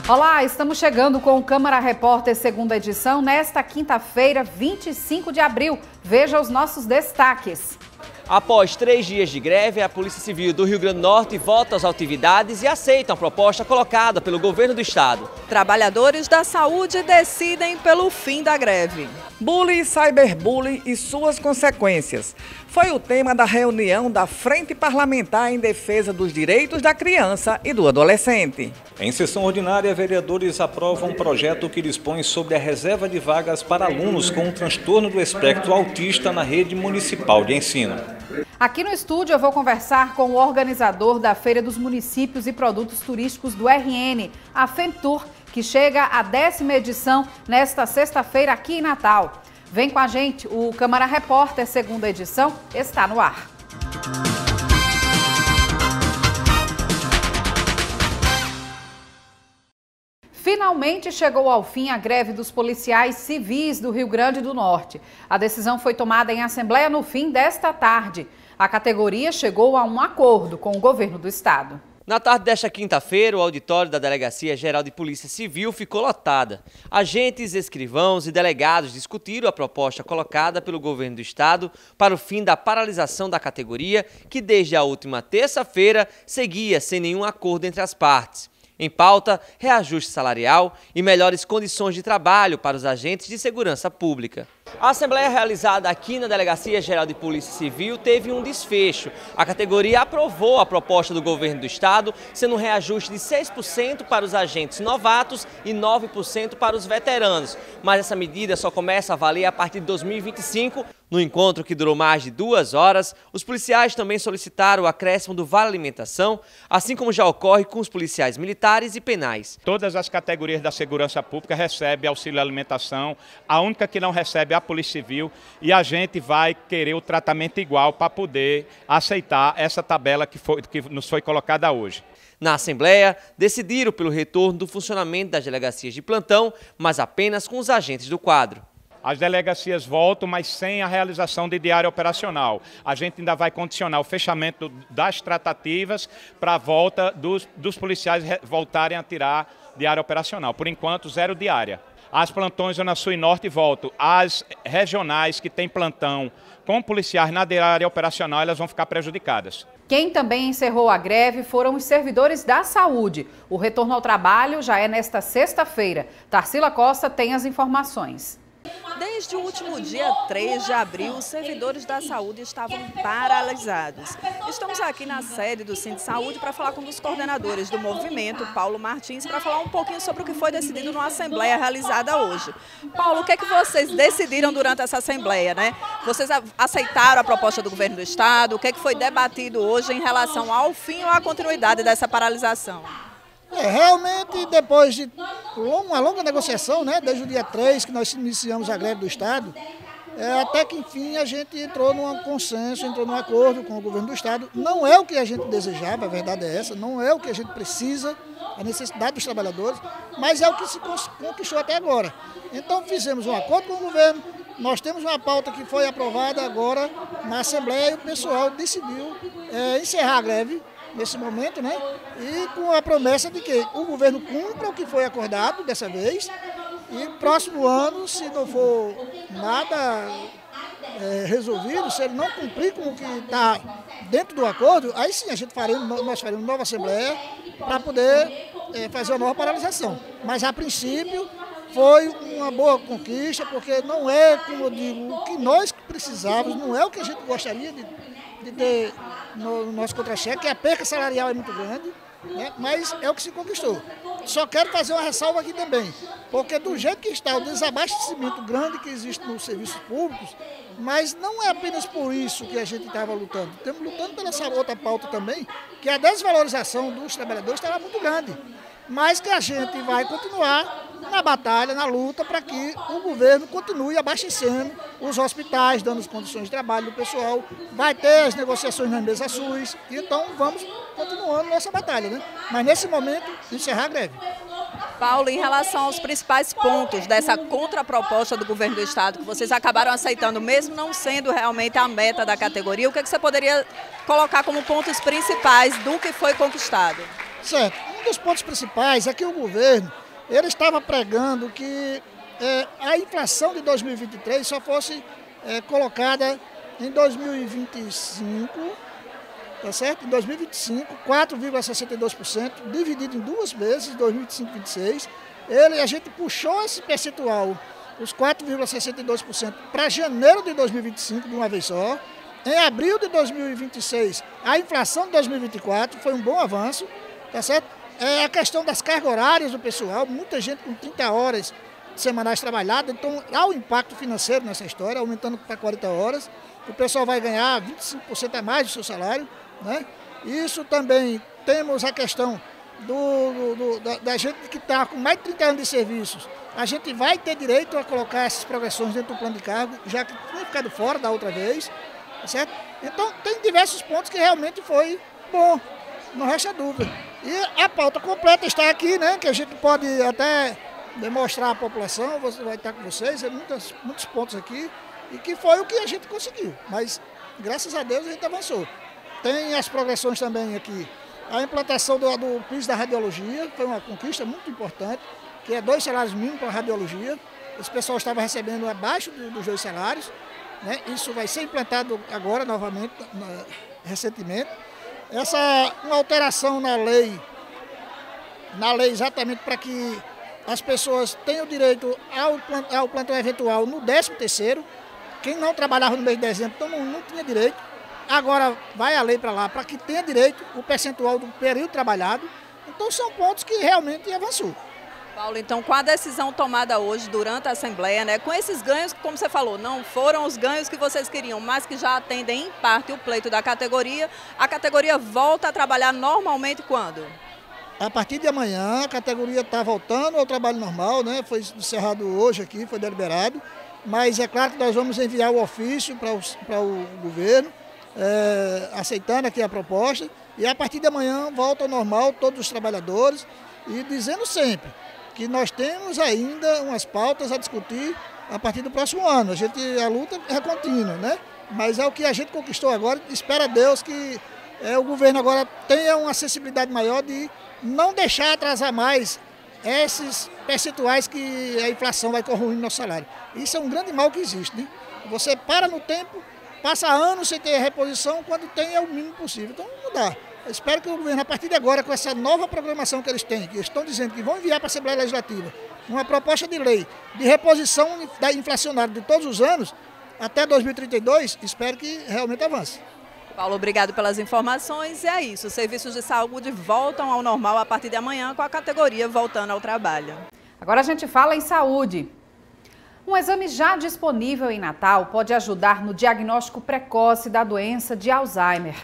Olá, estamos chegando com o Câmara Repórter segunda edição nesta quinta-feira, 25 de abril. Veja os nossos destaques. Após 3 dias de greve, a Polícia Civil do Rio Grande do Norte volta às atividades e aceita a proposta colocada pelo governo do estado. Trabalhadores da saúde decidem pelo fim da greve. Bullying e cyberbullying e suas consequências. Foi o tema da reunião da Frente Parlamentar em Defesa dos Direitos da Criança e do Adolescente. Em sessão ordinária, vereadores aprovam um projeto que dispõe sobre a reserva de vagas para alunos com um transtorno do espectro autista na rede municipal de ensino. Aqui no estúdio eu vou conversar com o organizador da Feira dos Municípios e Produtos Turísticos do RN, a FEMTUR, que chega à 10ª edição nesta sexta-feira aqui em Natal. Vem com a gente, o Câmara Repórter segunda edição está no ar. Finalmente chegou ao fim a greve dos policiais civis do Rio Grande do Norte. A decisão foi tomada em assembleia no fim desta tarde. A categoria chegou a um acordo com o governo do estado. Na tarde desta quinta-feira, o auditório da Delegacia Geral de Polícia Civil ficou lotada. Agentes, escrivãos e delegados discutiram a proposta colocada pelo governo do estado para o fim da paralisação da categoria, que desde a última terça-feira seguia sem nenhum acordo entre as partes. Em pauta, reajuste salarial e melhores condições de trabalho para os agentes de segurança pública. A assembleia realizada aqui na Delegacia Geral de Polícia Civil teve um desfecho. A categoria aprovou a proposta do governo do estado, sendo um reajuste de 6% para os agentes novatos e 9% para os veteranos. Mas essa medida só começa a valer a partir de 2025. No encontro, que durou mais de 2 horas, os policiais também solicitaram o acréscimo do Vale Alimentação, assim como já ocorre com os policiais militares e penais. Todas as categorias da segurança pública recebem auxílio alimentação, a única que não recebe é a Polícia Civil, e a gente vai querer o tratamento igual para poder aceitar essa tabela que nos foi colocada hoje. Na Assembleia, decidiram pelo retorno do funcionamento das delegacias de plantão, mas apenas com os agentes do quadro. As delegacias voltam, mas sem a realização de diária operacional. A gente ainda vai condicionar o fechamento das tratativas para a volta dos policiais voltarem a tirar diária operacional. Por enquanto, 0 diária. As plantões Zona Sul e Norte voltam. As regionais que têm plantão com policiais na diária operacional, elas vão ficar prejudicadas. Quem também encerrou a greve foram os servidores da saúde. O retorno ao trabalho já é nesta sexta-feira. Tarsila Costa tem as informações. Desde o último dia 3 de abril, os servidores da saúde estavam paralisados. Estamos aqui na sede do Sindi Saúde para falar com um dos coordenadores do movimento, Paulo Martins, para falar um pouquinho sobre o que foi decidido numa assembleia realizada hoje. Paulo, o que é que vocês decidiram durante essa assembleia, né? Vocês aceitaram a proposta do governo do estado? O que é que foi debatido hoje em relação ao fim ou à continuidade dessa paralisação? Realmente, depois de uma longa negociação, né, desde o dia 3 que nós iniciamos a greve do estado, até que enfim a gente entrou num consenso, entrou num acordo com o governo do estado. Não é o que a gente desejava, a verdade é essa, não é o que a gente precisa, a necessidade dos trabalhadores, mas é o que se conquistou até agora. Então fizemos um acordo com o governo, nós temos uma pauta que foi aprovada agora na Assembleia e o pessoal decidiu encerrar a greve nesse momento, né? E com a promessa de que o governo cumpra o que foi acordado dessa vez e próximo ano, se não for nada resolvido, se ele não cumprir com o que está dentro do acordo, aí sim nós faremos nova assembleia para poder fazer uma nova paralisação. Mas a princípio foi uma boa conquista, porque não é, como eu digo, o que nós precisávamos, não é o que a gente gostaria de ter no nosso contra-cheque, que a perca salarial é muito grande, né? Mas é o que se conquistou. Só quero fazer uma ressalva aqui também, porque do jeito que está o desabastecimento grande que existe nos serviços públicos, mas não é apenas por isso que a gente estava lutando. Estamos lutando pela essa outra pauta também, que a desvalorização dos trabalhadores estava muito grande, mas que a gente vai continuar na batalha, na luta, para que o governo continue abastecendo os hospitais, dando as condições de trabalho do pessoal, vai ter as negociações nas mesas SUS, então vamos continuando nossa batalha, né? Mas nesse momento, encerrar a greve. Paulo, em relação aos principais pontos dessa contraproposta do governo do estado, que vocês acabaram aceitando, mesmo não sendo realmente a meta da categoria, o que você poderia colocar como pontos principais do que foi conquistado? Certo. dos pontos principais é que o governo ele estava pregando que a inflação de 2023 só fosse colocada em 2025, tá certo? Em 2025, 4,62%, dividido em 2 vezes, 2025 e 2026. A gente puxou esse percentual, os 4,62%, para janeiro de 2025, de uma vez só. Em abril de 2026, a inflação de 2024 foi um bom avanço, tá certo? A questão das cargas horárias do pessoal, muita gente com 30 horas semanais trabalhadas, então há um impacto financeiro nessa história, aumentando para 40 horas. O pessoal vai ganhar 25% a mais do seu salário, né? Isso também temos a questão da gente que está com mais de 30 anos de serviços. A gente vai ter direito a colocar essas progressões dentro do plano de cargo, já que tinha ficado fora da outra vez. Certo? Então, tem diversos pontos que realmente foi bom, não resta dúvida. E a pauta completa está aqui, né? Que a gente pode até demonstrar à população, você vai estar com vocês, muitos pontos aqui, e que foi o que a gente conseguiu. Mas, graças a Deus, a gente avançou. Tem as progressões também aqui. A implantação do piso da radiologia, foi uma conquista muito importante, que é 2 salários mínimos para a radiologia. Esse pessoal estava recebendo abaixo dos 2 salários. Né? Isso vai ser implantado agora, novamente, recentemente. Uma alteração na lei exatamente para que as pessoas tenham direito ao plantão eventual no 13º. Quem não trabalhava no mês de dezembro, então não tinha direito. Agora vai a lei para lá, para que tenha direito o percentual do período trabalhado. Então são pontos que realmente avançou. Paulo, então com a decisão tomada hoje durante a Assembleia, né, com esses ganhos que, como você falou, não foram os ganhos que vocês queriam, mas que já atendem em parte o pleito da categoria, a categoria volta a trabalhar normalmente quando? A partir de amanhã a categoria está voltando ao trabalho normal, né? Foi encerrado hoje aqui, foi deliberado, mas é claro que nós vamos enviar o ofício para o governo, aceitando aqui a proposta, e a partir de amanhã volta ao normal todos os trabalhadores, e dizendo sempre que nós temos ainda umas pautas a discutir a partir do próximo ano. A luta é contínua, né? Mas é o que a gente conquistou agora. Espera Deus que o governo agora tenha uma sensibilidade maior de não deixar atrasar mais esses percentuais que a inflação vai corroindo nosso salário. Isso é um grande mal que existe, né? Você para no tempo, passa anos sem ter reposição, quando tem é o mínimo possível. Então não dá. Eu espero que o governo, a partir de agora, com essa nova programação que eles têm, que eles estão dizendo que vão enviar para a Assembleia Legislativa uma proposta de lei de reposição da inflacionária de todos os anos, até 2032, espero que realmente avance. Paulo, obrigado pelas informações. E é isso, os serviços de saúde voltam ao normal a partir de amanhã, com a categoria voltando ao trabalho. Agora a gente fala em saúde. Um exame já disponível em Natal pode ajudar no diagnóstico precoce da doença de Alzheimer.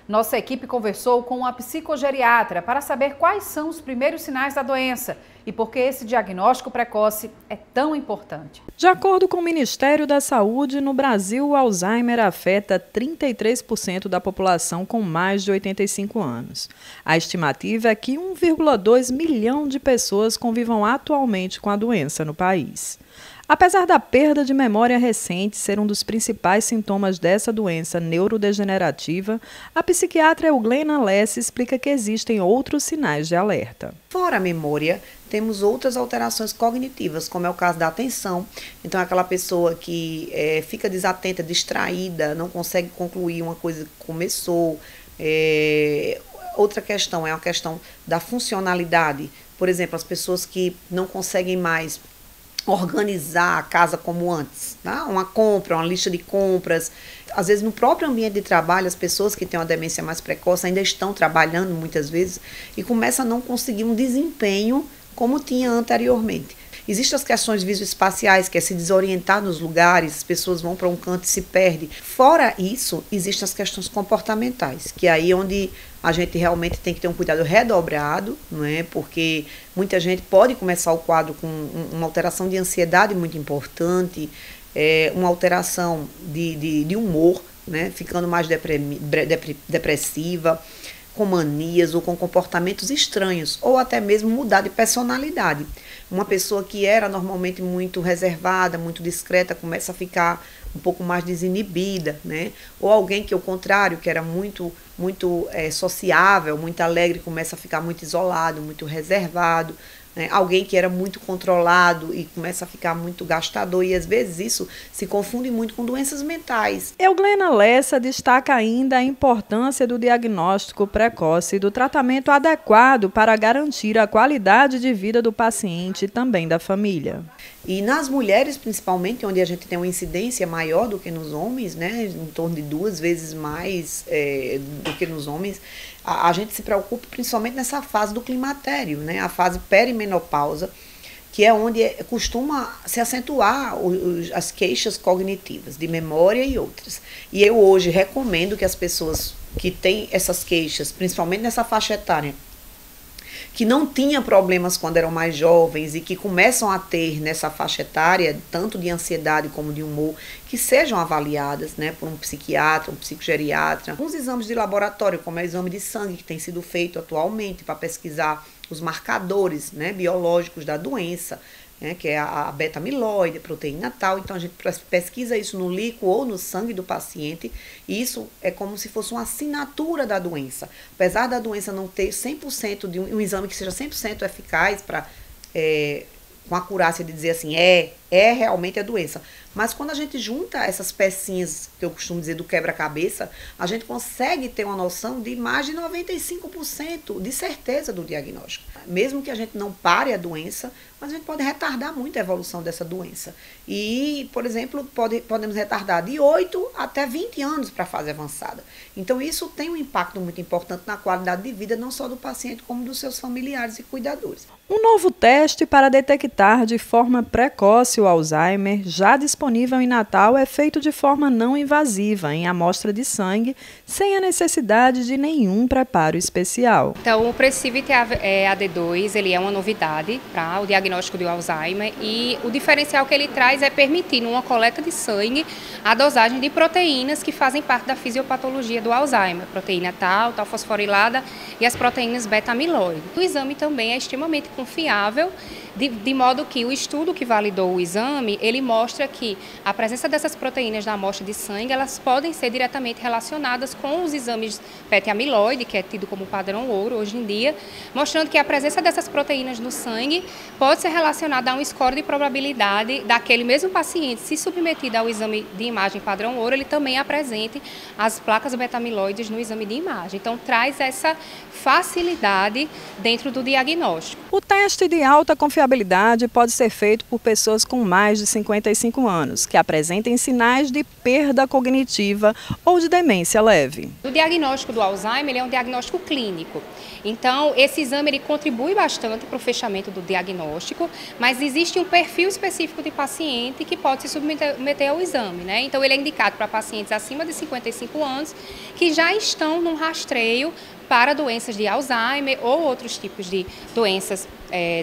Nossa equipe conversou com uma psicogeriatra para saber quais são os primeiros sinais da doença e por que esse diagnóstico precoce é tão importante. De acordo com o Ministério da Saúde, no Brasil, o Alzheimer afeta 33% da população com mais de 85 anos. A estimativa é que 1,2 milhão de pessoas convivam atualmente com a doença no país. Apesar da perda de memória recente ser um dos principais sintomas dessa doença neurodegenerativa, a psiquiatra Euglena Lesse explica que existem outros sinais de alerta. Fora a memória, temos outras alterações cognitivas, como é o caso da atenção. Então, aquela pessoa que fica desatenta, distraída, não consegue concluir uma coisa que começou. Outra questão é a questão da funcionalidade. Por exemplo, as pessoas que não conseguem mais organizar a casa como antes, tá? Uma compra, uma lista de compras. Às vezes, no próprio ambiente de trabalho, as pessoas que têm uma demência mais precoce ainda estão trabalhando muitas vezes e começam a não conseguir um desempenho como tinha anteriormente. Existem as questões visoespaciais, que é se desorientar nos lugares, as pessoas vão para um canto e se perdem. Fora isso, existem as questões comportamentais, que é aí onde a gente realmente tem que ter um cuidado redobrado, não é? Porque muita gente pode começar o quadro com uma alteração de ansiedade muito importante, uma alteração de humor, né? Ficando mais depressiva, com manias ou com comportamentos estranhos, ou até mesmo mudar de personalidade. Uma pessoa que era normalmente muito reservada, muito discreta, começa a ficar um pouco mais desinibida, né? Ou alguém que, ao contrário, que era muito sociável, muito alegre, começa a ficar muito isolado, muito reservado, né? Alguém que era muito controlado e começa a ficar muito gastador, e às vezes isso se confunde muito com doenças mentais. Euglena Lessa destaca ainda a importância do diagnóstico precoce e do tratamento adequado para garantir a qualidade de vida do paciente e também da família. E nas mulheres, principalmente, onde a gente tem uma incidência maior do que nos homens, né, em torno de 2 vezes mais do que nos homens, a gente se preocupa principalmente nessa fase do climatério, né, a fase perimenopausa, que é onde costuma se acentuar as queixas cognitivas, de memória e outras. E eu hoje recomendo que as pessoas que têm essas queixas, principalmente nessa faixa etária, que não tinham problemas quando eram mais jovens e que começam a ter nessa faixa etária, tanto de ansiedade como de humor, que sejam avaliadas, né, por um psiquiatra, um psicogeriatra. Uns exames de laboratório, como é o exame de sangue que tem sido feito atualmente para pesquisar os marcadores, né, biológicos da doença, né, que é a beta-amiloide, a proteína tal. Então a gente pesquisa isso no líquido ou no sangue do paciente, e isso é como se fosse uma assinatura da doença. Apesar da doença não ter 100% de um exame que seja 100% eficaz para com a acurácia de dizer assim, realmente a doença. Mas quando a gente junta essas pecinhas, que eu costumo dizer do quebra-cabeça, a gente consegue ter uma noção de mais de 95% de certeza do diagnóstico. Mesmo que a gente não pare a doença, mas a gente pode retardar muito a evolução dessa doença. E, por exemplo, podemos retardar de 8 até 20 anos para a fase avançada. Então, isso tem um impacto muito importante na qualidade de vida, não só do paciente, como dos seus familiares e cuidadores. Um novo teste para detectar de forma precoce o Alzheimer, já disponível em Natal, é feito de forma não invasiva, em amostra de sangue, sem a necessidade de nenhum preparo especial. Então, o Precivit AD2, ele é uma novidade para o diagnóstico do Alzheimer, e o diferencial que ele traz é permitir, numa coleta de sangue, a dosagem de proteínas que fazem parte da fisiopatologia do Alzheimer, proteína tal fosforilada e as proteínas beta-amiloide. O exame também é extremamente confiável, de modo que o estudo que validou o exame, ele mostra que a presença dessas proteínas na amostra de sangue, elas podem ser diretamente relacionadas com os exames beta-amiloide, que é tido como padrão ouro hoje em dia, mostrando que a presença dessas proteínas no sangue pode ser relacionada a um score de probabilidade daquele mesmo paciente, se submetido ao exame de imagem padrão ouro, ele também apresente as placas beta-amiloides no exame de imagem. Então, traz essa facilidade dentro do diagnóstico. O teste de alta confiabilidade pode ser feito por pessoas com mais de 55 anos, que apresentem sinais de perda cognitiva ou de demência leve. O diagnóstico do Alzheimer é um diagnóstico clínico. Então, esse exame ele contribui bastante para o fechamento do diagnóstico, mas existe um perfil específico de paciente que pode se submeter ao exame, né? Então, ele é indicado para pacientes acima de 55 anos que já estão num rastreio para doenças de Alzheimer ou outros tipos de doenças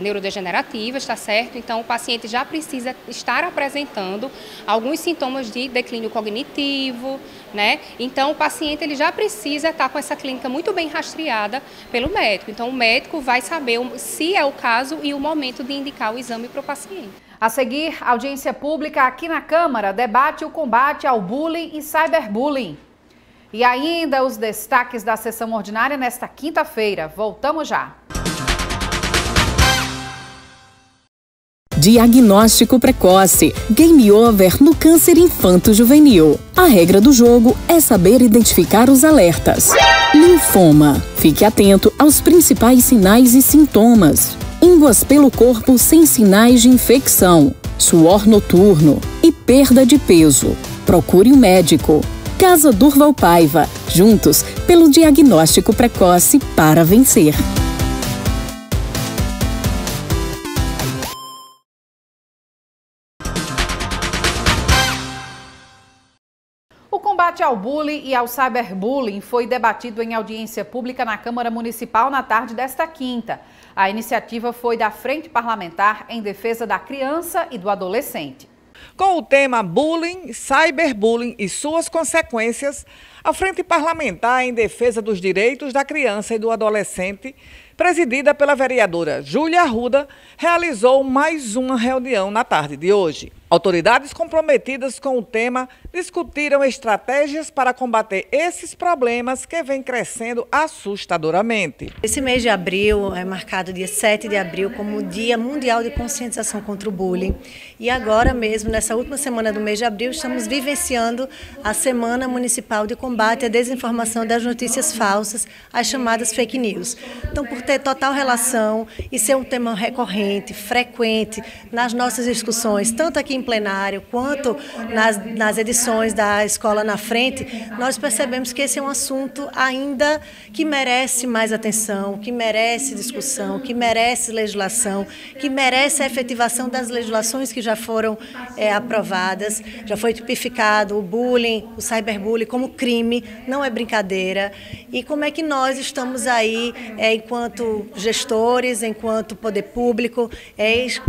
neurodegenerativas, tá certo? Então, o paciente já precisa estar apresentando alguns sintomas de declínio cognitivo, né? Então, o paciente ele já precisa estar com essa clínica muito bem rastreada pelo médico. Então, o médico vai saber se é o caso e o momento de indicar o exame para o paciente. A seguir, audiência pública aqui na Câmara debate o combate ao bullying e cyberbullying. E ainda os destaques da sessão ordinária nesta quinta-feira. Voltamos já. Diagnóstico precoce. Game over no câncer infanto-juvenil. A regra do jogo é saber identificar os alertas. Linfoma. Fique atento aos principais sinais e sintomas. Ínguas pelo corpo sem sinais de infecção. Suor noturno e perda de peso. Procure um médico. Casa Durval Paiva. Juntos pelo diagnóstico precoce para vencer. O combate ao bullying e ao cyberbullying foi debatido em audiência pública na Câmara Municipal na tarde desta quinta. A iniciativa foi da Frente Parlamentar em Defesa da Criança e do Adolescente. Com o tema bullying, cyberbullying e suas consequências, A Frente Parlamentar em Defesa dos Direitos da Criança e do Adolescente, presidida pela vereadora Júlia Arruda, realizou mais uma reunião na tarde de hoje. Autoridades comprometidas com o tema discutiram estratégias para combater esses problemas que vêm crescendo assustadoramente. Esse mês de abril é marcado dia 7 de abril como o Dia Mundial de Conscientização contra o Bullying. E agora mesmo, nessa última semana do mês de abril, estamos vivenciando a Semana Municipal de Combate à Desinformação das Notícias Falsas, as chamadas fake news. Então, por ter total relação e ser um tema recorrente, frequente nas nossas discussões, tanto aqui em plenário quanto nas edições da Escola na Frente, nós percebemos que esse é um assunto ainda que merece mais atenção, que merece discussão, que merece legislação, que merece a efetivação das legislações que já foram aprovadas. Já foi tipificado o bullying, o cyberbullying como crime, não é brincadeira. E como é que nós estamos aí, enquanto gestores, enquanto poder público,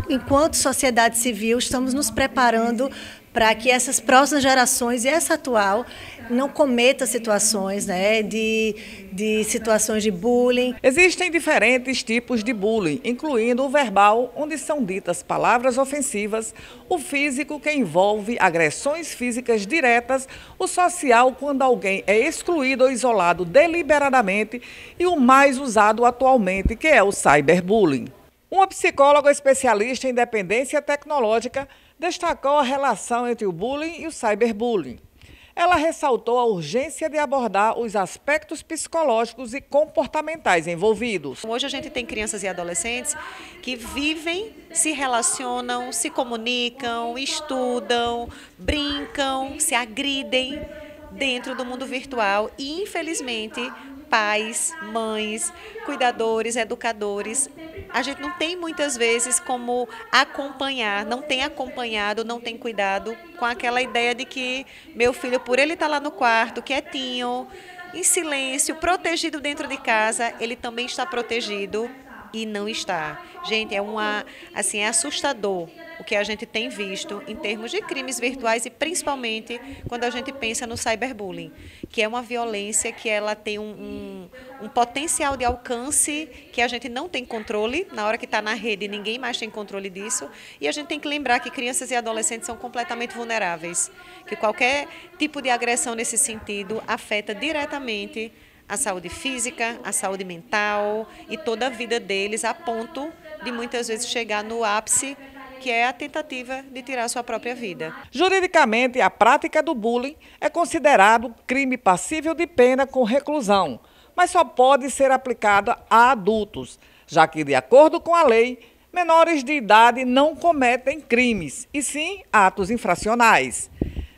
enquanto sociedade civil, estamos nos preparando para que essas próximas gerações e essa atual não cometa situações de situações de bullying. Existem diferentes tipos de bullying, incluindo o verbal, onde são ditas palavras ofensivas, o físico, que envolve agressões físicas diretas, o social, quando alguém é excluído ou isolado deliberadamente, e o mais usado atualmente, que é o cyberbullying. Uma psicóloga especialista em dependência tecnológica destacou a relação entre o bullying e o cyberbullying. Ela ressaltou a urgência de abordar os aspectos psicológicos e comportamentais envolvidos. Hoje a gente tem crianças e adolescentes que vivem, se relacionam, se comunicam, estudam, brincam, se agridem dentro do mundo virtual e, infelizmente, pais, mães, cuidadores, educadores, a gente não tem muitas vezes como acompanhar, não tem acompanhado, não tem cuidado com aquela ideia de que meu filho, por ele estar lá no quarto, quietinho, em silêncio, protegido dentro de casa, ele também está protegido e não está. Gente, é assustador o que a gente tem visto em termos de crimes virtuais e principalmente quando a gente pensa no cyberbullying, que é uma violência que ela tem um potencial de alcance que a gente não tem controle. Na hora que está na rede, ninguém mais tem controle disso. E a gente tem que lembrar que crianças e adolescentes são completamente vulneráveis, que qualquer tipo de agressão nesse sentido afeta diretamente a saúde física, a saúde mental e toda a vida deles, a ponto de muitas vezes chegar no ápice, que é a tentativa de tirar sua própria vida. Juridicamente, a prática do bullying é considerado crime passível de pena com reclusão, mas só pode ser aplicada a adultos, já que, de acordo com a lei, menores de idade não cometem crimes, e sim atos infracionais.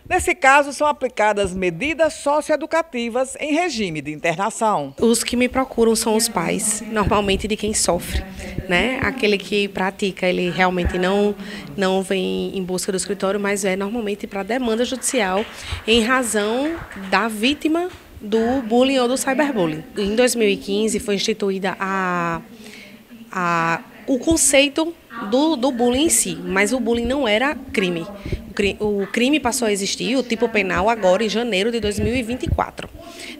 Nesse caso, são aplicadas medidas socioeducativas em regime de internação. Os que me procuram são os pais, normalmente de quem sofre, né? Aquele que pratica, ele realmente não vem em busca do escritório, mas é normalmente para demanda judicial em razão da vítima do bullying ou do cyberbullying. Em 2015 foi instituída o conceito do bullying em si, mas o bullying não era crime. O crime passou a existir, o tipo penal, agora em janeiro de 2024.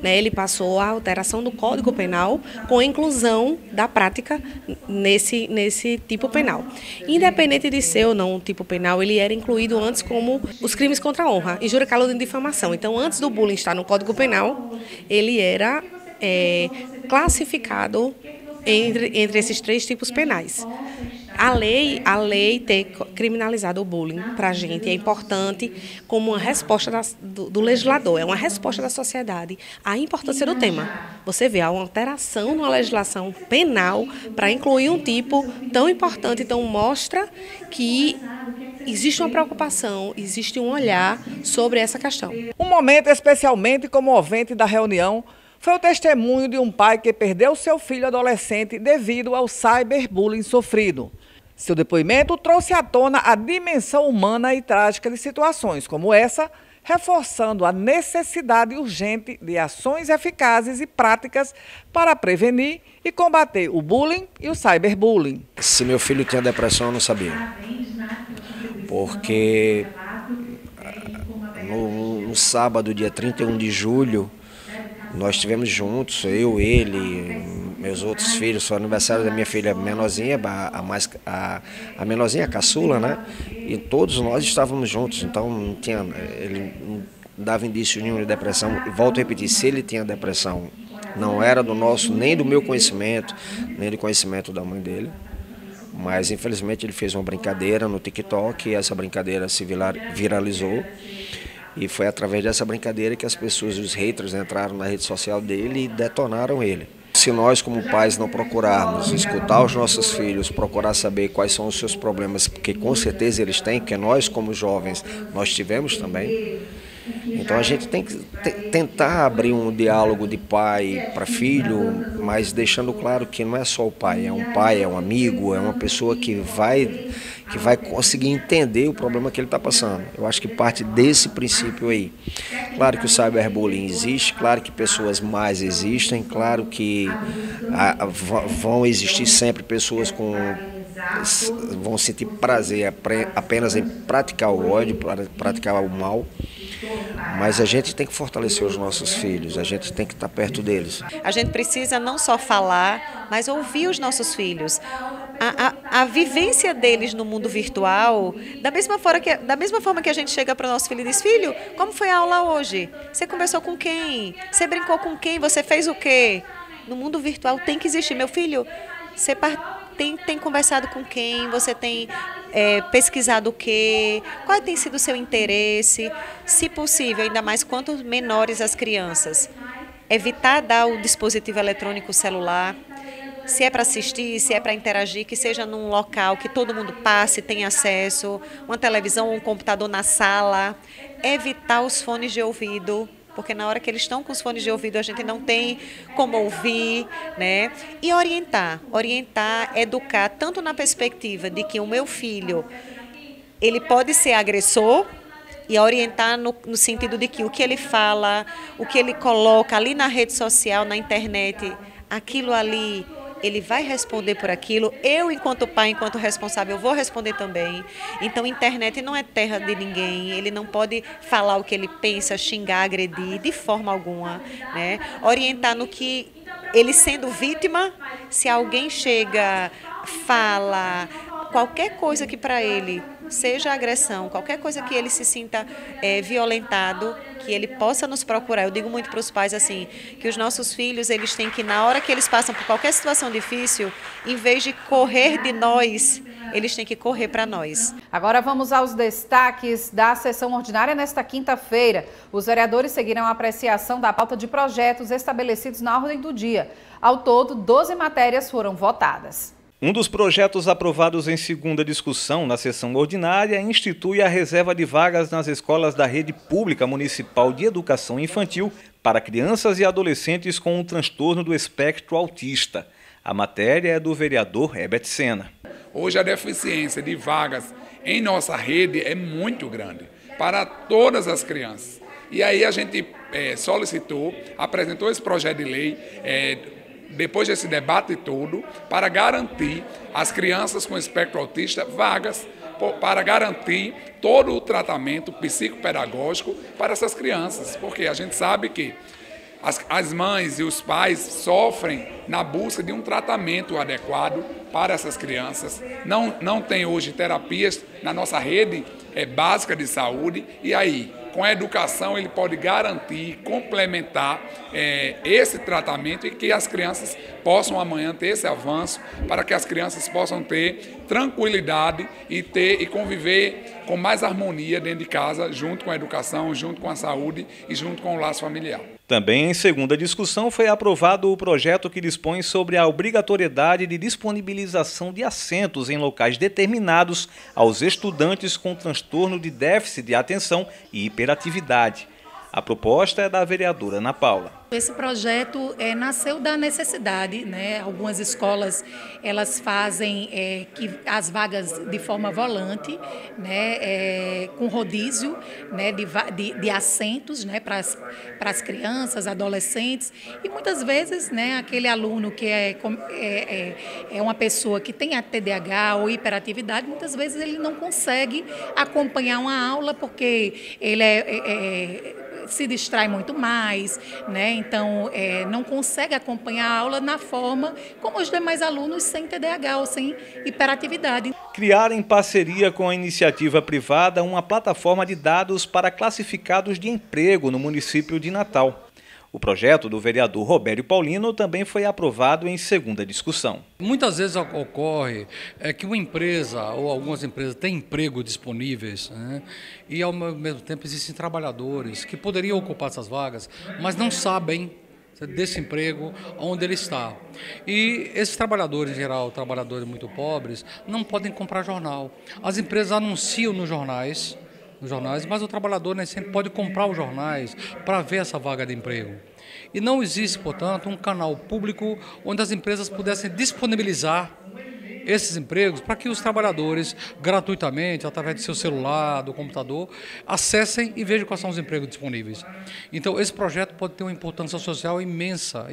Ele passou a alteração do Código Penal com a inclusão da prática nesse tipo penal. Independente de ser ou não um tipo penal, ele era incluído antes como os crimes contra a honra, injúria, calúnia e difamação. Então, antes do bullying estar no Código Penal, ele era classificado entre esses três tipos penais. A lei ter criminalizado o bullying para a gente é importante como uma resposta do legislador, é uma resposta da sociedade à importância do tema. Você vê, há uma alteração numa legislação penal para incluir um tipo tão importante, então mostra que existe uma preocupação, existe um olhar sobre essa questão. Um momento especialmente comovente da reunião foi o testemunho de um pai que perdeu seu filho adolescente devido ao cyberbullying sofrido. Seu depoimento trouxe à tona a dimensão humana e trágica de situações como essa, reforçando a necessidade urgente de ações eficazes e práticas para prevenir e combater o bullying e o cyberbullying. Se meu filho tinha depressão, eu não sabia. Porque no sábado, dia 31 de julho, Nós estivemos juntos, eu, ele, meus outros filhos. Foi aniversário da minha filha menorzinha, a menorzinha, a caçula, né? E todos nós estávamos juntos, então não tinha, ele não dava indício nenhum de depressão. E volto a repetir, se ele tinha depressão, não era do nosso, nem do meu conhecimento, nem do conhecimento da mãe dele. Mas infelizmente ele fez uma brincadeira no TikTok e essa brincadeira se viralizou. E foi através dessa brincadeira que as pessoas, os haters, entraram na rede social dele e detonaram ele. Se nós, como pais, não procurarmos escutar os nossos filhos, procurar saber quais são os seus problemas, porque com certeza eles têm, porque nós, como jovens, nós tivemos também. Então a gente tem que tentar abrir um diálogo de pai para filho, mas deixando claro que não é só o pai, é um amigo, é uma pessoa que vai conseguir entender o problema que ele está passando. Eu acho que parte desse princípio aí. Claro que o cyberbullying existe, claro que pessoas más existem, claro que vão existir sempre pessoas vão sentir prazer apenas em praticar o ódio, praticar o mal. Mas a gente tem que fortalecer os nossos filhos, a gente tem que estar perto deles. A gente precisa não só falar, mas ouvir os nossos filhos. A vivência deles no mundo virtual, da mesma forma que a gente chega para o nosso filho e diz: filho, como foi a aula hoje? Você conversou com quem? Você brincou com quem? Você fez o quê? No mundo virtual tem que existir. Meu filho, você tem conversado com quem? Você tem pesquisado o quê? Qual tem sido o seu interesse? Se possível, ainda mais quanto menores as crianças, evitar dar o dispositivo eletrônico celular. Se é para assistir, se é para interagir, que seja num local que todo mundo passe, tenha acesso, uma televisão ou um computador na sala. Evitar os fones de ouvido, porque na hora que eles estão com os fones de ouvido a gente não tem como ouvir, né? E orientar, educar, tanto na perspectiva de que o meu filho, ele pode ser agressor, e orientar no sentido de que o que ele fala, o que ele coloca ali na rede social, na internet, aquilo ali, ele vai responder por aquilo. Eu, enquanto pai, enquanto responsável, vou responder também. Então, a internet não é terra de ninguém. Ele não pode falar o que ele pensa, xingar, agredir, de forma alguma, né? Orientar no que ele, sendo vítima, se alguém chega, fala, qualquer coisa que para ele seja agressão, qualquer coisa que ele se sinta violentado, que ele possa nos procurar. Eu digo muito para os pais assim, que os nossos filhos, eles têm que, na hora que eles passam por qualquer situação difícil, em vez de correr de nós, eles têm que correr para nós. Agora vamos aos destaques da sessão ordinária nesta quinta-feira. Os vereadores seguiram a apreciação da pauta de projetos estabelecidos na ordem do dia. Ao todo, 12 matérias foram votadas. Um dos projetos aprovados em segunda discussão na sessão ordinária institui a reserva de vagas nas escolas da Rede Pública Municipal de Educação Infantil para crianças e adolescentes com um transtorno do espectro autista. A matéria é do vereador Herbert Sena. Hoje a deficiência de vagas em nossa rede é muito grande para todas as crianças. E aí a gente solicitou, apresentou esse projeto de lei, depois desse debate todo, para garantir às crianças com espectro autista vagas, para garantir todo o tratamento psicopedagógico para essas crianças, porque a gente sabe que as mães e os pais sofrem na busca de um tratamento adequado para essas crianças. Não tem hoje terapias na nossa rede básica de saúde, e aí, com a educação, ele pode garantir, complementar esse tratamento e que as crianças possam amanhã ter esse avanço, para que as crianças possam ter tranquilidade e conviver com mais harmonia dentro de casa, junto com a educação, junto com a saúde e junto com o laço familiar. Também em segunda discussão foi aprovado o projeto que dispõe sobre a obrigatoriedade de disponibilização de assentos em locais determinados aos estudantes com transtorno de déficit de atenção e hiperatividade. A proposta é da vereadora Ana Paula. Esse projeto nasceu da necessidade, né? Algumas escolas elas fazem as vagas de forma volante, né? Com rodízio, né? de assentos, né? Para as crianças, adolescentes, e muitas vezes, né? Aquele aluno que é uma pessoa que tem TDAH ou hiperatividade, muitas vezes ele não consegue acompanhar uma aula porque ele se distrai muito mais, né? Então não consegue acompanhar a aula na forma como os demais alunos sem TDAH ou sem hiperatividade. Criar em parceria com a iniciativa privada uma plataforma de dados para classificados de emprego no município de Natal. O projeto do vereador Robério Paulino também foi aprovado em segunda discussão. Muitas vezes ocorre que uma empresa ou algumas empresas têm emprego disponíveis, né? E ao mesmo tempo existem trabalhadores que poderiam ocupar essas vagas, mas não sabem desse emprego onde ele está. E esses trabalhadores, em geral, trabalhadores muito pobres, não podem comprar jornal. As empresas anunciam nos jornais, mas o trabalhador nem sempre pode comprar os jornais para ver essa vaga de emprego. E não existe, portanto, um canal público onde as empresas pudessem disponibilizar esses empregos para que os trabalhadores, gratuitamente, através do seu celular, do computador, acessem e vejam quais são os empregos disponíveis. Então, esse projeto pode ter uma importância social imensa,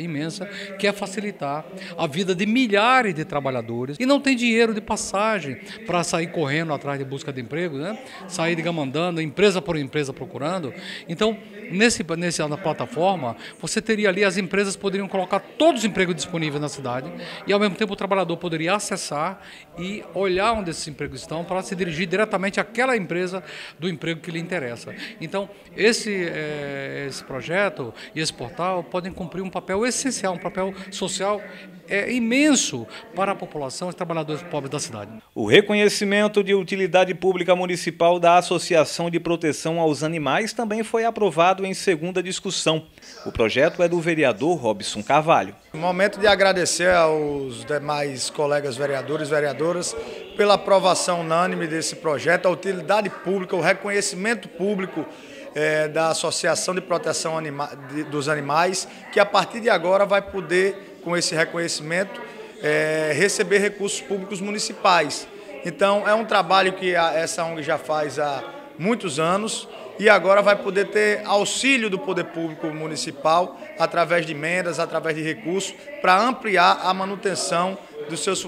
que é facilitar a vida de milhares de trabalhadores e não tem dinheiro de passagem para sair correndo atrás de busca de emprego, né? Sair, digamos, andando, empresa por empresa procurando. Então, na plataforma, você teria ali, as empresas poderiam colocar todos os empregos disponíveis na cidade e, ao mesmo tempo, o trabalhador poderia acessar e olhar onde esses empregos estão para se dirigir diretamente àquela empresa do emprego que lhe interessa. Então, esse projeto e esse portal podem cumprir um papel essencial, um papel social imenso para a população e os trabalhadores pobres da cidade. O reconhecimento de utilidade pública municipal da Associação de Proteção aos Animais também foi aprovado em segunda discussão. O projeto é do vereador Robson Carvalho. Momento de agradecer aos demais colegas vereadores e vereadoras pela aprovação unânime desse projeto, a utilidade pública, o reconhecimento público da Associação de Proteção dos Animais, que a partir de agora vai poder, com esse reconhecimento, receber recursos públicos municipais. Então, é um trabalho que essa ONG já faz há muitos anos e agora vai poder ter auxílio do poder público municipal através de emendas, através de recursos, para ampliar a manutenção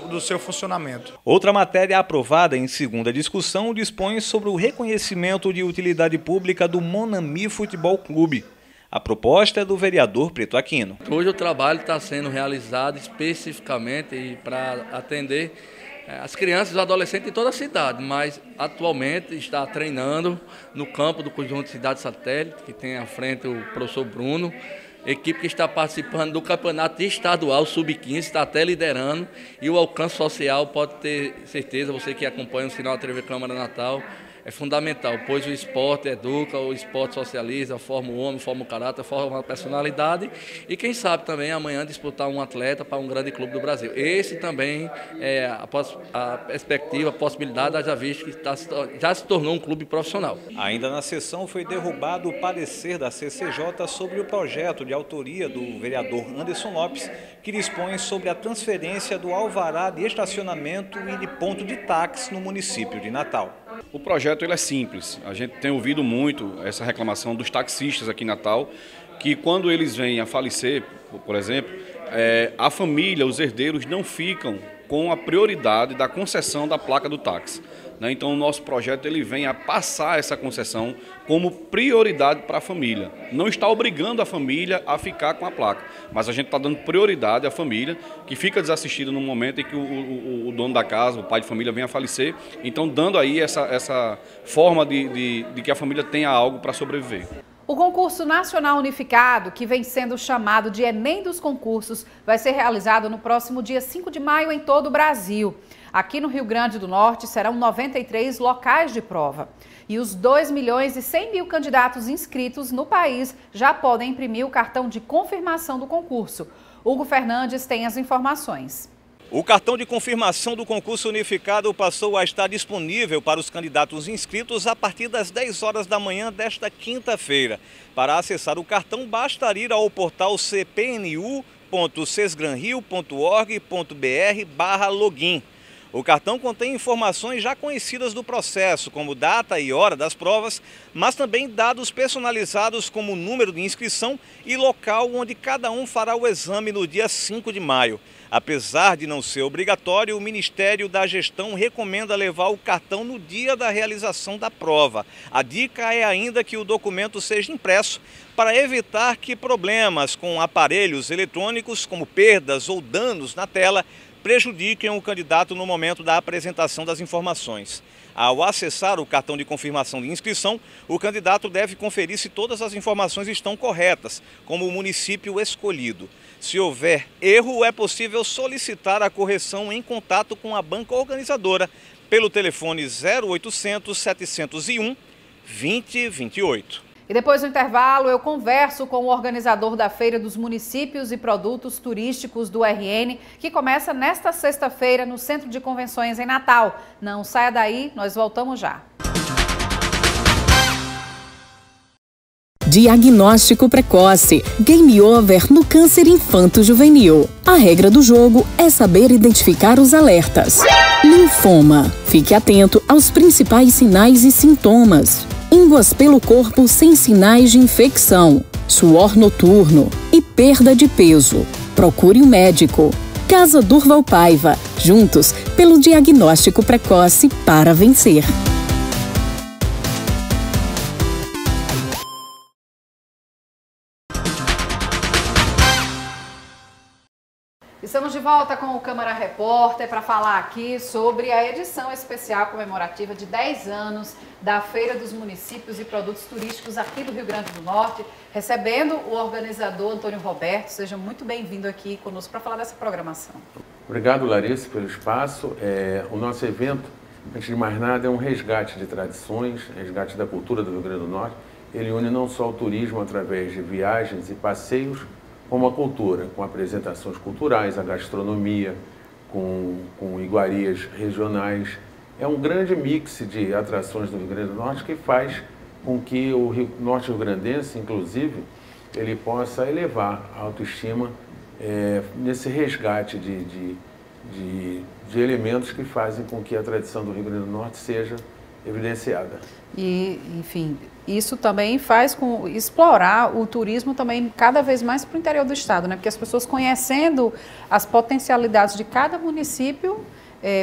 do seu funcionamento. Outra matéria aprovada em segunda discussão dispõe sobre o reconhecimento de utilidade pública do Monami Futebol Clube. A proposta é do vereador Preto Aquino. Hoje o trabalho está sendo realizado especificamente para atender as crianças e os adolescentes de toda a cidade, mas atualmente está treinando no campo do Conjunto Cidade Satélite, que tem à frente o professor Bruno, equipe que está participando do campeonato estadual Sub-15, está até liderando, e o alcance social, pode ter certeza, você que acompanha o sinal da TV Câmara Natal, é fundamental, pois o esporte educa, o esporte socializa, forma o homem, forma o caráter, forma a personalidade e quem sabe também amanhã disputar um atleta para um grande clube do Brasil. Esse também é a perspectiva, a possibilidade, haja visto que já se tornou um clube profissional. Ainda na sessão foi derrubado o parecer da CCJ sobre o projeto de autoria do vereador Anderson Lopes, que dispõe sobre a transferência do alvará de estacionamento e de ponto de táxi no município de Natal. O projeto ele é simples, a gente tem ouvido muito essa reclamação dos taxistas aqui em Natal, que quando eles vêm a falecer, por exemplo, a família, os herdeiros não ficam com a prioridade da concessão da placa do táxi. Então o nosso projeto ele vem a passar essa concessão como prioridade para a família. Não está obrigando a família a ficar com a placa, mas a gente está dando prioridade à família que fica desassistida no momento em que o dono da casa, o pai de família vem a falecer, então dando aí essa forma de que a família tenha algo para sobreviver. O concurso nacional unificado, que vem sendo chamado de Enem dos concursos, vai ser realizado no próximo dia 5 de maio em todo o Brasil. Aqui no Rio Grande do Norte serão 93 locais de prova. E os 2.100.000 candidatos inscritos no país já podem imprimir o cartão de confirmação do concurso. Hugo Fernandes tem as informações. O cartão de confirmação do concurso unificado passou a estar disponível para os candidatos inscritos a partir das 10 horas da manhã desta quinta-feira. Para acessar o cartão, basta ir ao portal cpnu.sesgranrio.org.br/login. O cartão contém informações já conhecidas do processo, como data e hora das provas, mas também dados personalizados como o número de inscrição e local onde cada um fará o exame no dia 5 de maio. Apesar de não ser obrigatório, o Ministério da Gestão recomenda levar o cartão no dia da realização da prova. A dica é ainda que o documento seja impresso para evitar que problemas com aparelhos eletrônicos, como perdas ou danos na tela, prejudiquem o candidato no momento da apresentação das informações. Ao acessar o cartão de confirmação de inscrição, o candidato deve conferir se todas as informações estão corretas, como o município escolhido. Se houver erro, é possível solicitar a correção em contato com a banca organizadora pelo telefone 0800 701 2028. E depois do intervalo, eu converso com o organizador da Feira dos Municípios e Produtos Turísticos do RN, que começa nesta sexta-feira no Centro de Convenções em Natal. Não saia daí, nós voltamos já. Diagnóstico precoce. Game over no câncer infanto-juvenil. A regra do jogo é saber identificar os alertas. Linfoma. Fique atento aos principais sinais e sintomas. Ínguas pelo corpo sem sinais de infecção. Suor noturno e perda de peso. Procure um médico. Casa Durval Paiva. Juntos pelo diagnóstico precoce para vencer. Estamos de volta com o Câmara Repórter para falar aqui sobre a edição especial comemorativa de 10 anos da Feira dos Municípios e Produtos Turísticos aqui do Rio Grande do Norte, recebendo o organizador Antônio Roberto. Seja muito bem-vindo aqui conosco para falar dessa programação. Obrigado, Larissa, pelo espaço. O nosso evento, antes de mais nada, é um resgate de tradições, resgate da cultura do Rio Grande do Norte. Ele une não só o turismo através de viagens e passeios, como a cultura, com apresentações culturais, a gastronomia, com iguarias regionais. É um grande mix de atrações do Rio Grande do Norte que faz com que o norte rio-grandense, inclusive, ele possa elevar a autoestima nesse resgate de elementos que fazem com que a tradição do Rio Grande do Norte seja evidenciada. E, enfim, isso também faz com explorar o turismo também cada vez mais para o interior do estado, né? Porque as pessoas conhecendo as potencialidades de cada município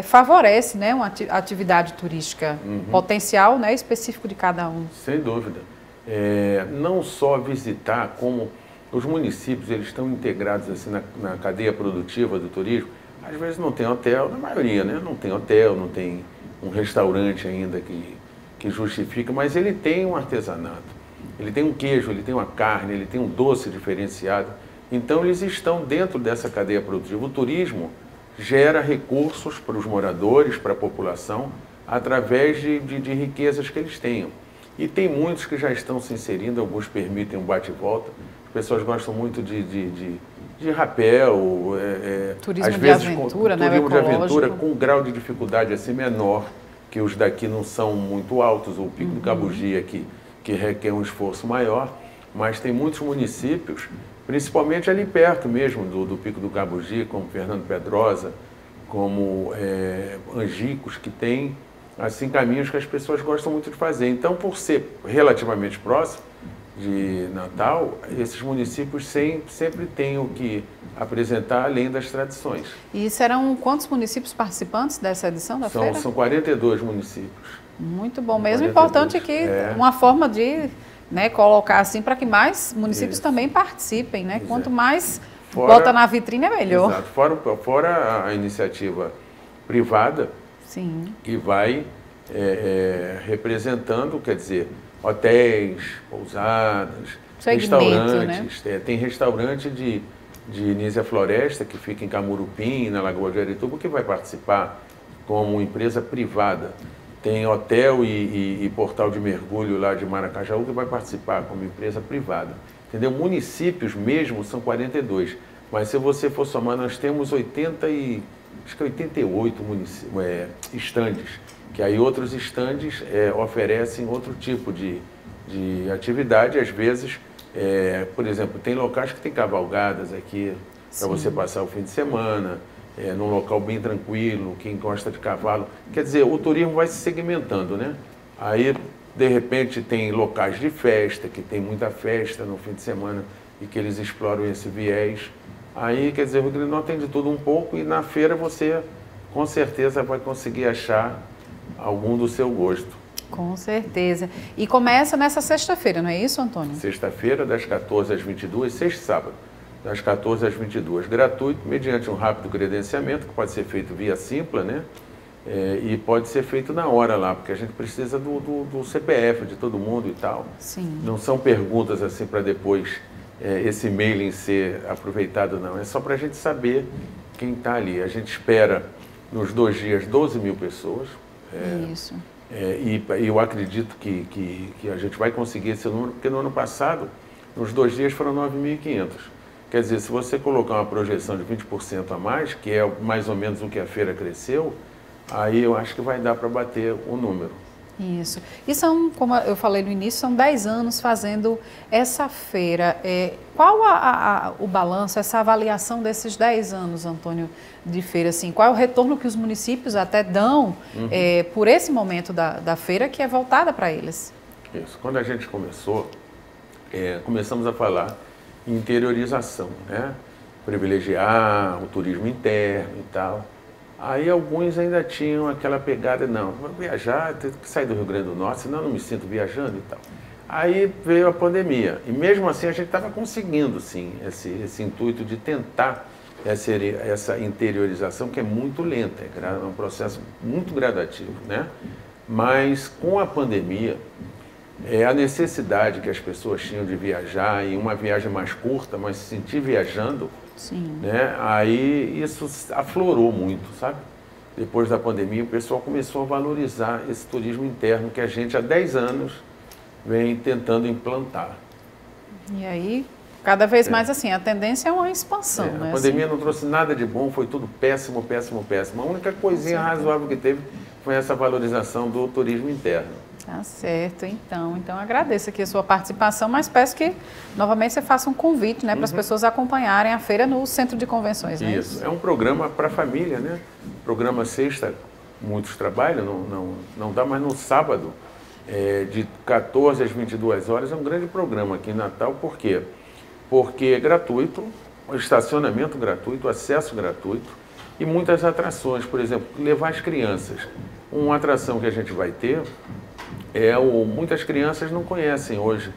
favorece, né, uma atividade turística potencial, né, específico de cada um. Sem dúvida. Não só visitar, como os municípios eles estão integrados assim na cadeia produtiva do turismo. Às vezes não tem hotel, na maioria, né? Não tem hotel, não tem um restaurante ainda que justifica, mas ele tem um artesanato, ele tem um queijo, ele tem uma carne, ele tem um doce diferenciado. Então eles estão dentro dessa cadeia produtiva. O turismo gera recursos para os moradores, para a população, através de riquezas que eles tenham. E tem muitos que já estão se inserindo, alguns permitem um bate-volta. As pessoas gostam muito de rapel, turismo às vezes de aventura, né? Turismo de aventura com um grau de dificuldade assim menor, que os daqui não são muito altos, o Pico do Cabugi aqui, que requer um esforço maior, mas tem muitos municípios, principalmente ali perto mesmo do Pico do Cabugi, como Fernando Pedrosa, como Angicos, que tem assim, caminhos que as pessoas gostam muito de fazer. Então, por ser relativamente próximo de Natal, esses municípios sempre têm o que apresentar além das tradições. E serão quantos municípios participantes dessa edição da feira? São 42 municípios. Muito bom mesmo. 42. Importante aqui, uma forma de colocar assim para que mais municípios também participem, né? Quanto mais bota na vitrine é melhor. Exato. Fora a iniciativa privada, sim, que vai representando, quer dizer, hotéis, pousadas, restaurantes. Né? Tem restaurante de Nísia Floresta, que fica em Camurupim, na Lagoa de Arituba, que vai participar como empresa privada. Tem hotel e portal de mergulho lá de Maracajaú, que vai participar como empresa privada. Entendeu? Municípios mesmo são 42, mas se você for somar, nós temos 88 estandes, que aí outros estandes oferecem outro tipo de atividade. Às vezes, por exemplo, tem locais que tem cavalgadas aqui para você passar o fim de semana, num local bem tranquilo, quem gosta de cavalo. Quer dizer, o turismo vai se segmentando, né? Aí, de repente, tem locais de festa, que tem muita festa no fim de semana e que eles exploram esse viés. Aí, quer dizer, o Rio Grande do Norte tem de tudo um pouco e na feira você, com certeza, vai conseguir achar algum do seu gosto. Com certeza. E começa nessa sexta-feira, não é isso, Antônio? Sexta-feira, das 14 às 22, sexta e sábado, das 14 às 22, gratuito, mediante um rápido credenciamento, que pode ser feito via Simpla, né? E pode ser feito na hora lá, porque a gente precisa do CPF de todo mundo e tal. Sim. Não são perguntas assim para depois esse mailing ser aproveitado, não. É só para a gente saber quem está ali. A gente espera, nos 2 dias, 12 mil pessoas. Isso. E eu acredito que a gente vai conseguir esse número, porque no ano passado, nos 2 dias, foram 9.500. Quer dizer, se você colocar uma projeção de 20% a mais, que é mais ou menos o que a feira cresceu, aí eu acho que vai dar para bater o número. Isso. E são, como eu falei no início, são 10 anos fazendo essa feira. Qual o balanço, essa avaliação desses 10 anos, Antônio, de feira? Assim, qual é o retorno que os municípios até dão por esse momento da feira, que é voltada para eles? Isso. Quando a gente começou, começamos a falar em interiorização, né? Privilegiar o turismo interno e tal. Aí alguns ainda tinham aquela pegada, não, vou viajar, tenho que sair do Rio Grande do Norte, senão eu não me sinto viajando e tal. Aí veio a pandemia, e mesmo assim a gente estava conseguindo, sim, esse intuito de tentar essa interiorização, que é muito lenta, é um processo muito gradativo, né? Mas com a pandemia, a necessidade que as pessoas tinham de viajar, e uma viagem mais curta, mas se sentir viajando, sim, né? Aí isso aflorou muito, sabe? Depois da pandemia, o pessoal começou a valorizar esse turismo interno que a gente há 10 anos vem tentando implantar. E aí, cada vez mais assim, a tendência é uma expansão, né? A pandemia não trouxe nada de bom, foi tudo péssimo, péssimo, péssimo. A única coisinha razoável que teve foi essa valorização do turismo interno. Tá certo, então agradeço aqui a sua participação, mas peço que novamente você faça um convite, né, para as pessoas acompanharem a feira no Centro de Convenções, né? Isso, é um programa para a família, né? Programa sexta, muitos trabalham, não dá, mas no sábado, de 14 às 22 horas, é um grande programa aqui em Natal. Por quê? Porque é gratuito, estacionamento gratuito, acesso gratuito e muitas atrações. Por exemplo, levar as crianças. Uma atração que a gente vai ter muitas crianças não conhecem hoje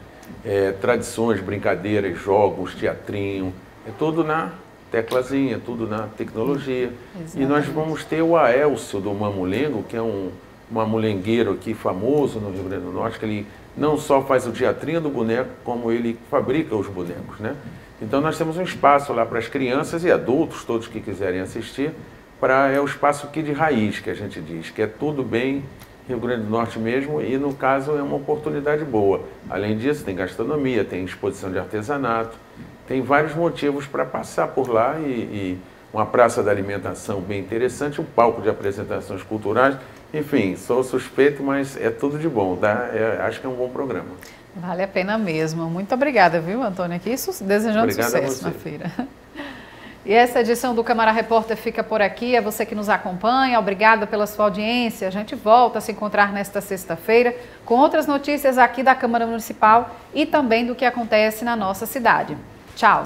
tradições, brincadeiras, jogos, teatrinho, é tudo na teclazinha, tudo na tecnologia. Exatamente. E nós vamos ter o Aélcio do Mamulengo, que é um mamulengueiro aqui famoso no Rio Grande do Norte, que ele não só faz o teatrinho do boneco, como ele fabrica os bonecos, né? Então nós temos um espaço lá para as crianças e adultos, todos que quiserem assistir, é o espaço aqui de raiz, que a gente diz, que é tudo bem Rio Grande do Norte mesmo, e no caso é uma oportunidade boa. Além disso, tem gastronomia, tem exposição de artesanato, tem vários motivos para passar por lá, e uma praça da alimentação bem interessante, um palco de apresentações culturais, enfim, sou suspeito, mas é tudo de bom, tá? Acho que é um bom programa. Vale a pena mesmo. Muito obrigada, viu, Antônio, aqui, desejando Obrigado sucesso na feira. E essa edição do Câmara Repórter fica por aqui. É você que nos acompanha. Obrigada pela sua audiência. A gente volta a se encontrar nesta sexta-feira com outras notícias aqui da Câmara Municipal e também do que acontece na nossa cidade. Tchau!